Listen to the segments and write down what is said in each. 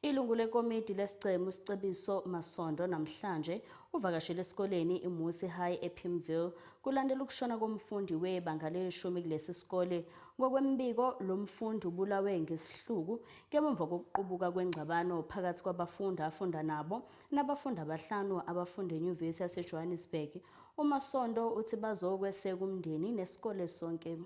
Ilungu lekomidi lesicemu Sicebiso Masondo namhlanje uvakashele esikoleni iMusi High ePimville kulandela ukushona komfundi webanga leshumi kulesi sikole. Ngokwembiko lo mfundi ubulawe ngesihluku ngemuva kokuqubuka kwengxabano phakathi kwabafundi afunda nabo nabafundi abahlanu abafunda eNyuvesi yaseJohannesburg. uMasondo uthi bazokweseka umndeni nesikole sonke.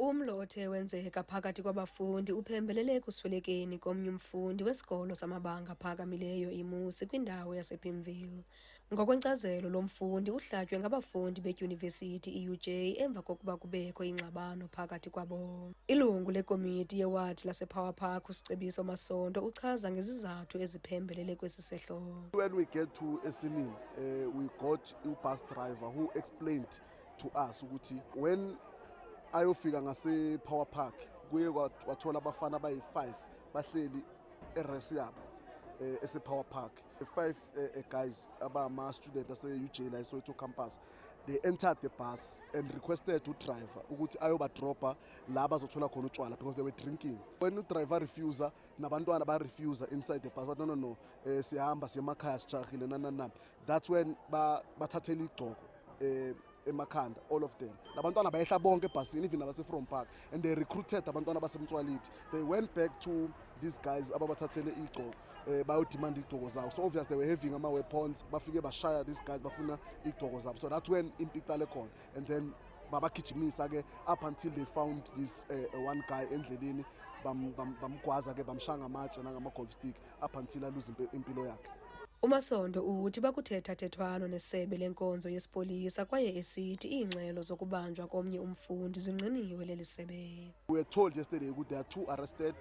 Umlo othe wenzeka phakathi kwabafundi uphembelele ekuswelekeni komnye umfundi wesikolo samabanga aphakamileyo iMusi kwindawo yasePimville. Ngokwenkcazelo lo mfundi uhlatywe ngabafundi bedyunivesithi iUJ emva kokuba kubekho ingxabano phakathi kwabo. Ilungu lekomiti yewadi lasePower Park uSicebiso Masondo uchaza ngezizathu eziphembelele kwesi sehlo. When we get to Esenin, we got a bus driver who explained to us ukuthi when ayofika ngase Power Park kuye kwathola abafana abayi5 bahleli eresi yabo ese Power Park. 5 guys abama student ase UJ la Soweto campus, they entered the bus and requested to driver ukuthi ayoba dropper la bazothola khona utshwala because they were drinking. When the driver refuser nabantwana ba refuser inside the bus, but no siyahamba siyemakhaya sijahile nanana, that's when bathathela igcoko emakhanda, all of them. Labantwana bayehla bonke ebhasini, even abase from park, and they recruited abantwana basemtswalithi. They went back to these guys ababathathele igcoko bayodemand igcoko zabo. So obviously they were having ama weapons, bafike bashaya these guys bafuna igcoko zabo. So that's when impictale khona, and then babagijimisa ke up until they found this one guy endleleni bamgwaza ke bamshanga amatshe nangama golf stick up until aluze impilo yakhe. uMasondo uthi bakuthetha-thethwano nesebe lenkonzo yesipolisa kwaye esithi iingxelo zokubanjwa komnye umfundi zinqiniwe leli sebe. We were told yesterday that there are 2 arrested.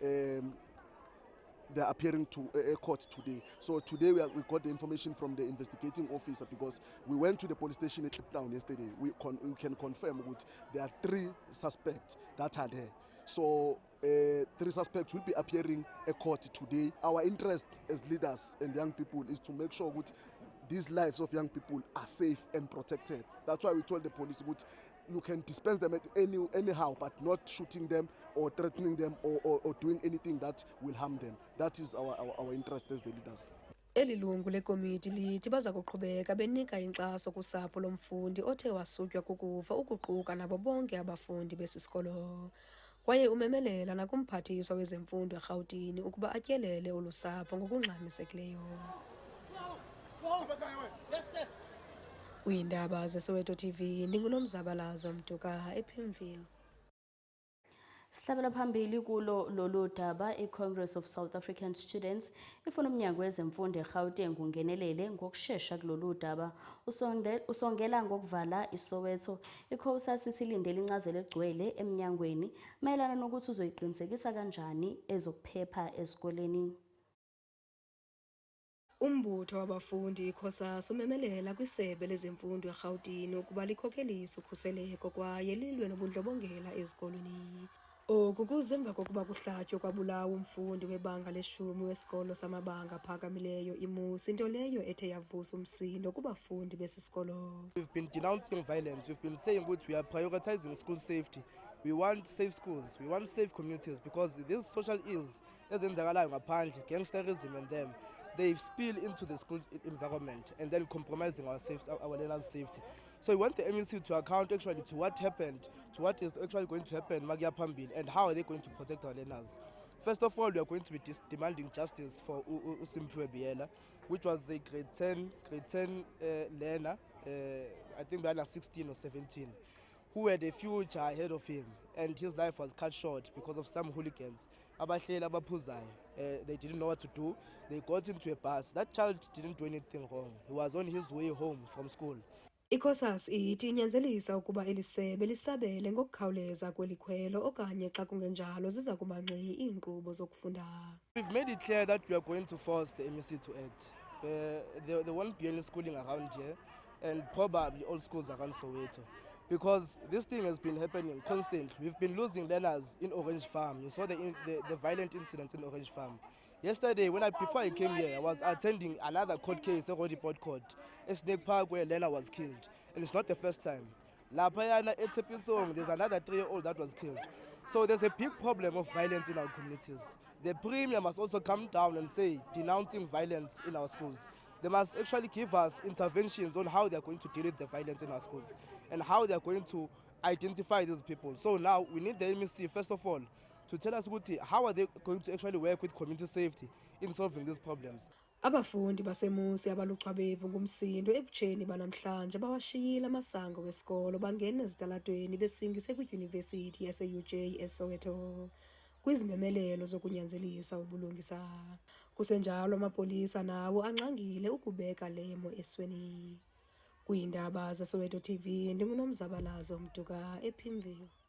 They are appearing to a court today. So today we got the information from the investigating officer because we went to the police station at Kliptown yesterday. We can confirm that there are 3 suspects that are there. So 3 suspects will be appearing at court today. Our interest as leaders and young people is to make sure that these lives of young people are safe and protected. That's why we told the police that you can dispense them at anyhow, but not shooting them or threatening them or doing anything that will harm them. That is our interest as the leaders. Eli lungu lekomiti lithi baza kuqhubeka benika inkxaso kusapho lomfundi othe wasutywa kukufa ukuquka nabo bonke abafundi besisikolo. Kwaye umemelela nakumphathiswa wezemfundo eRhawutini ukuba atyelele olu sapho ngokungxamisekileyo. Uyindaba zeSoweto TV, ndinguNomzabalazo Mtuka ePimville. Sihlabela phambili kulo lolu daba iCongress of South African Students ifuna umnyango wezemfundo eGauteng ungenelele ngokusheshsha kulolu daba. Usongela ngokuvala iSoweto. iCOSAS isilindele incazelo egcwele eminyangweni mayelana nokuthi uzoyiqinisekisa kanjani ezokuphepha esikoleni. Umbutho wabafundi iCOSAS umemelela kwisebe lezemfundo eRhawutini ukuba likhokhelise ukhuseleko kwaye lilwe nobundlobongela ezikolweni. Oku kuzemva kokuba kuhlatywe kwabulawa umfundi webanga leshumi wesikolo samabanga aphakamileyo iMusi, into leyo ethe yavusa umsindo kubafundi besisikolo. We've been denouncing violence. We've been saying that we are prioritizing school safety. We want safe schools. We want safe communities because these social ills, ezenzakalayo ngaphandle, gangsterism and them, they spill into the school environment and then compromising our learners' safety. So we want the MEC to account actually to what happened, to what is actually going to happen Magia Pambil, and how are they going to protect our learners. First of all, we are going to be demanding justice for Usimpiwe Biela, which was a grade 10 learner, I think by 16 or 17, who had a future ahead of him, and his life was cut short because of some hooligans. They didn't know what to do. They got into a bus. That child didn't do anything wrong. He was on his way home from school. iCOSAS ithi inyanzelisa ukuba elisebe lisabele ngokukhawuleza kwelikhwelo okanye xa kungenjalo ziza kuba ngqi iinkqubo zokufunda. We've made it clear that we are going to force the MEC to act. There won't be any schooling around here, and probably all schools around Soweto, because this thing has been happening constantly. We've been losing learners in Orange Farm. You saw the violent incidents in Orange Farm. Yesterday, before I came here, I was attending another court case, a report court, at Snake Park, where a learner was killed. And it's not the first time. Lapayana, Etsepesong, there's another 3-year-old that was killed. So there's a big problem of violence in our communities. The premier must also come down and say, denouncing violence in our schools. They must actually give us interventions on how they're going to deal with the violence in our schools and how they're going to identify these people. So now we need the MEC, first of all, to tell us how are they going to actually work with community safety in solving these problems. Abafundi baseMusi abaluchwabevu ngumsindo ebutsheni banamhlanje bawashiyile amasango wesikolo bangena ezitalatweni besingise kwidyunivesithi yase-UJ eSoweto kwizimemelelo zokunyanzelisa ubulungisa. Kusenjalo amapolisa nawo angxangile ukubeka le mo esweni. Kwiindaba zeSoweto TV, ndinguNomzabalazo Mtuka ePimville.